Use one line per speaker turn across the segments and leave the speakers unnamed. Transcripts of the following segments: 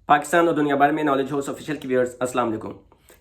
पाकिस्तान और दुनिया भर में नॉलेज हाउस ऑफिशियल की व्यूअर्स अस्सलाम वालेकुम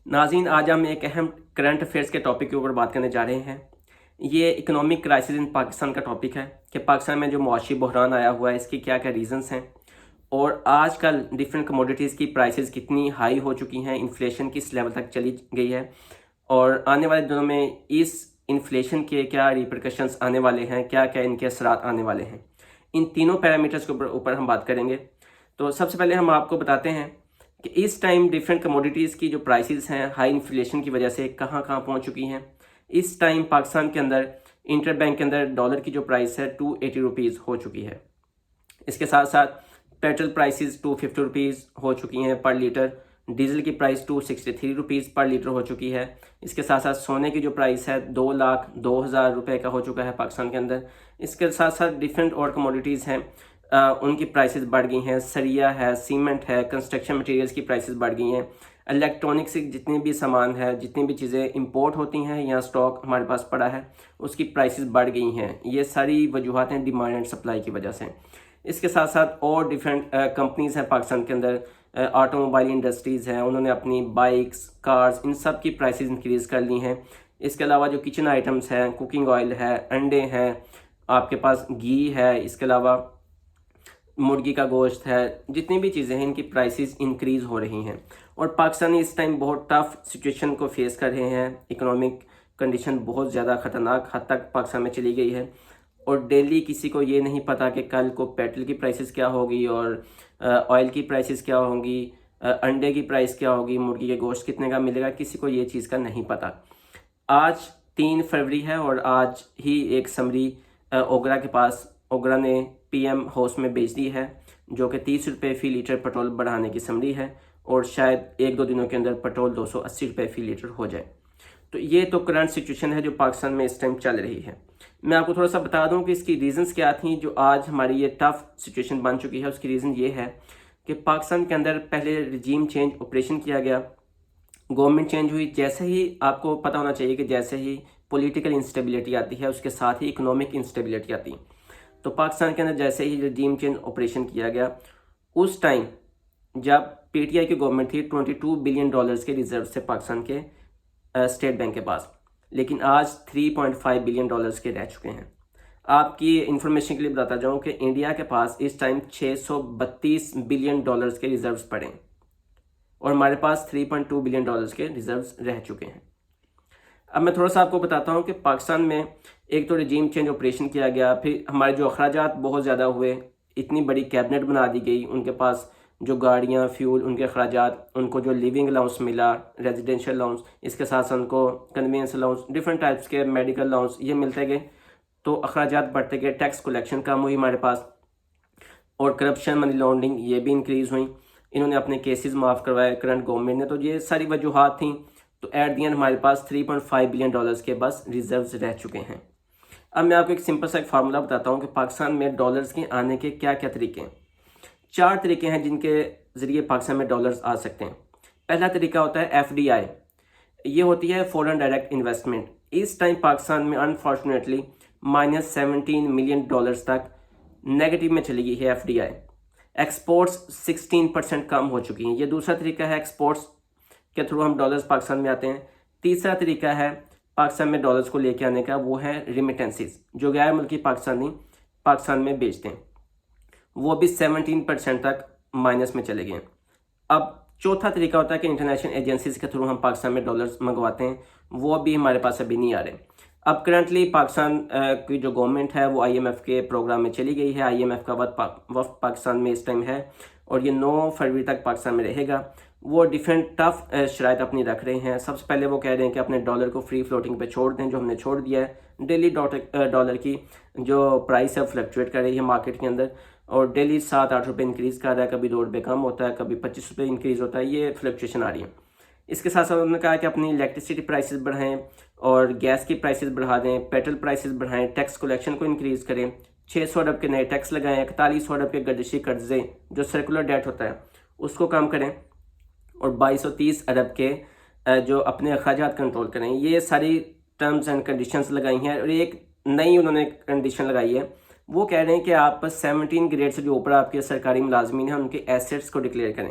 नाज़रीन। आज हम एक अहम करंट अफेयर्स के टॉपिक के ऊपर बात करने जा रहे हैं। ये इकोनॉमिक क्राइसिस इन पाकिस्तान का टॉपिक है कि पाकिस्तान में जो मुआशी बहरान आया हुआ है इसकी क्या क्या रीज़न्स हैं और आजकल डिफरेंट कमोडिटीज़ की प्राइसेस कितनी हाई हो चुकी हैं, इन्फ्लेशन किस लेवल तक चली गई है और आने वाले दिनों में इस इन्फ्लेशन के क्या रिपरकशंस आने वाले हैं, क्या क्या इनके असरात आने वाले हैं। इन तीनों पैरामीटर्स के ऊपर हम बात करेंगे। तो सबसे पहले हम आपको बताते हैं कि इस टाइम डिफरेंट कमोडिटीज़ की जो प्राइसेस हैं हाई इन्फ्लेशन की वजह से कहाँ कहाँ पहुँच चुकी हैं। इस टाइम पाकिस्तान के अंदर इंटर बैंक के अंदर डॉलर की जो प्राइस है 280 रुपीज़ हो चुकी है। इसके साथ साथ पेट्रोल प्राइसेस 250 रुपीज़ हो चुकी हैं पर लीटर, डीजल की प्राइस 263 रुपीज़ पर लीटर हो चुकी है। इसके साथ साथ सोने की जो प्राइस है 2,02,000 रुपये का हो चुका है पाकिस्तान के अंदर। इसके साथ साथ डिफरेंट और कमोडिटीज़ हैं उनकी प्राइसेस बढ़ गई हैं। सरिया है, सीमेंट है, कंस्ट्रक्शन मटेरियल्स की प्राइसेस बढ़ गई हैं। इलेक्ट्रॉनिक्स से जितनी भी सामान है, जितनी भी चीज़ें इंपोर्ट होती हैं या स्टॉक हमारे पास पड़ा है उसकी प्राइसेस बढ़ गई हैं। ये सारी वजूहत हैं डिमांड एंड सप्लाई की वजह से। इसके साथ साथ और डिफरेंट कंपनीज़ हैं पाकिस्तान के अंदर, ऑटोमोबाइल इंडस्ट्रीज़ हैं, उन्होंने अपनी बाइक्स, कार्स, इन सब की प्राइसेस इंक्रीज़ कर ली हैं। इसके अलावा जो किचन आइटम्स हैं, कुकिंग ऑयल है, अंडे हैं, आपके पास घी है, इसके अलावा मुर्गी का गोश्त है, जितनी भी चीज़ें हैं इनकी प्राइसेस इंक्रीज़ हो रही हैं। और पाकिस्तानी इस टाइम बहुत टफ सिचुएशन को फेस कर रहे हैं। इकोनॉमिक कंडीशन बहुत ज़्यादा ख़तरनाक हद तक पाकिस्तान में चली गई है और डेली किसी को ये नहीं पता कि कल को पेट्रोल की प्राइसेस क्या होगी और ऑयल की प्राइसेस क्या होंगी, अंडे की प्राइस क्या होगी, मुर्गी के गोश्त कितने का मिलेगा, किसी को ये चीज़ का नहीं पता। आज 3 फरवरी है और आज ही एक समरी ओगरा के पास ओगरा ने पीएम हाउस में भेज दी है जो कि 30 रुपये फ़ी लीटर पेट्रोल बढ़ाने की समरी है और शायद 1-2 दिनों के अंदर पेट्रोल 280 रुपये फ़ी लीटर हो जाए। तो ये तो करंट सिचुएशन है जो पाकिस्तान में इस टाइम चल रही है। मैं आपको थोड़ा सा बता दूं कि इसकी रीज़न्स क्या थी जो आज हमारी ये टफ सिचुएशन बन चुकी है। उसकी रीज़न ये है कि पाकिस्तान के अंदर पहले रिजीम चेंज ऑपरेशन किया गया, गवर्नमेंट चेंज हुई। जैसे ही आपको पता होना चाहिए कि जैसे ही पॉलिटिकल इंस्टेबिलिटी आती है उसके साथ ही इकोनॉमिक इंस्टेबिलिटी आती है। तो पाकिस्तान के अंदर जैसे ही रिजीम चेंज ऑपरेशन किया गया उस टाइम जब पीटीआई की गवर्नमेंट थी 22 बिलियन डॉलर्स के रिजर्व से पाकिस्तान के स्टेट बैंक के पास, लेकिन आज 3.5 बिलियन डॉलर्स के रह चुके हैं। आपकी इंफॉर्मेशन के लिए बताता जाऊं कि इंडिया के पास इस टाइम 632 बिलियन डॉलर्स के रिजर्व्स पड़े हैं और हमारे पास 3.2 बिलियन डॉलर्स के रिजर्व्स रह चुके हैं। अब मैं थोड़ा सा आपको बताता हूं कि पाकिस्तान में एक तो रिजीम चेंज ऑपरेशन किया गया, फिर हमारे जो अखराजात बहुत ज़्यादा हुए, इतनी बड़ी कैबिनेट बना दी गई, उनके पास जो गाड़ियाँ, फ्यूल, उनके अखराजात, उनको जो लिविंग अलाउंस मिला, रेजिडेंशियल अलाउंस, इसके साथ साथ उनको कन्वीनियंस अलाउंस, डिफरेंट टाइप्स के मेडिकल अलाउंस, ये मिलते गए तो अखराजात बढ़ते गए। टैक्स कलेक्शन कम हुई हमारे पास और करप्शन, मनी लॉन्ड्रिंग ये भी इंक्रीज़ हुई। इन्होंने अपने केसेस माफ़ करवाए करंट गवर्नमेंट ने। तो ये सारी वजूहत थी। तो एट दी एंड हमारे पास 3.5 बिलियन डॉलर्स के बस रिजर्व्स रह चुके हैं। अब मैं आपको एक सिंपल सा एक फार्मूला बताता हूँ कि पाकिस्तान में डॉलर्स के आने के क्या क्या तरीके हैं। 4 तरीके हैं जिनके ज़रिए पाकिस्तान में डॉलर्स आ सकते हैं। पहला तरीका होता है FDI, ये होती है फॉरेन डायरेक्ट इन्वेस्टमेंट। इस टाइम पाकिस्तान में अनफॉर्चुनेटली -17 मिलियन डॉलर्स तक नेगेटिव में चली गई है FDI। एक्सपोर्ट्स 16% कम हो चुकी हैं। ये दूसरा तरीका है, एक्सपोर्ट्स के थ्रू हम डॉलर्स पाकिस्तान में आते हैं। तीसरा तरीका है पाकिस्तान में डॉलर्स को लेके आने का, वो है रिमिटेंसेस, जो गैर मुल्की पाकिस्तानी पाकिस्तान में बेचते हैं, वो भी 17% तक माइनस में चले गए। अब चौथा तरीका होता है कि इंटरनेशनल एजेंसीज के थ्रू हम पाकिस्तान में डॉलर्स मंगवाते हैं, वो भी हमारे पास अभी नहीं आ रहे। अब करंटली पाकिस्तान की जो गवर्नमेंट है वो IMF के प्रोग्राम में चली गई है। IMF का वफ़द पाकिस्तान में इस टाइम है और ये 9 फरवरी तक पाकिस्तान में रहेगा। वो डिफरेंट टफ शराइत अपनी रख रहे हैं। सबसे पहले वो कह रहे हैं कि अपने डॉलर को फ्री फ्लोटिंग पे छोड़ दें, जो हमने छोड़ दिया है। डेली डॉलर की जो प्राइस है फ्लक्चुएट कर रही है मार्केट के अंदर और डेली 7-8 रुपये इंक्रीज़ कर रहा है, कभी 2 रुपये कम होता है, कभी 25 रुपये इंक्रीज़ होता है, ये फ्लक्चुएशन आ रही है। इसके साथ साथ उन्होंने कहा कि अपनी इलेक्ट्रिसिटी प्राइसेस बढ़ाएं और गैस की प्राइसेस बढ़ा दें, पेट्रोल प्राइसेस बढ़ाएं, टैक्स कलेक्शन को इंक्रीज़ करें, 600 अरब के नए टैक्स लगाएं, 4100 अरब के गर्दिशी कर्जे जो सर्कुलर डेट होता है उसको कम करें और 2230 अरब के जो अपने अखराजात कंट्रोल करें। ये सारी टर्म्स एंड कंडीशंस लगाई हैं और एक नई उन्होंने कंडीशन लगाई है। वो कह रहे हैं कि आप 17 ग्रेड से जो ऊपर आपके सरकारी मुलाजमीन हैं उनके एसेट्स को डिक्लेयर करें।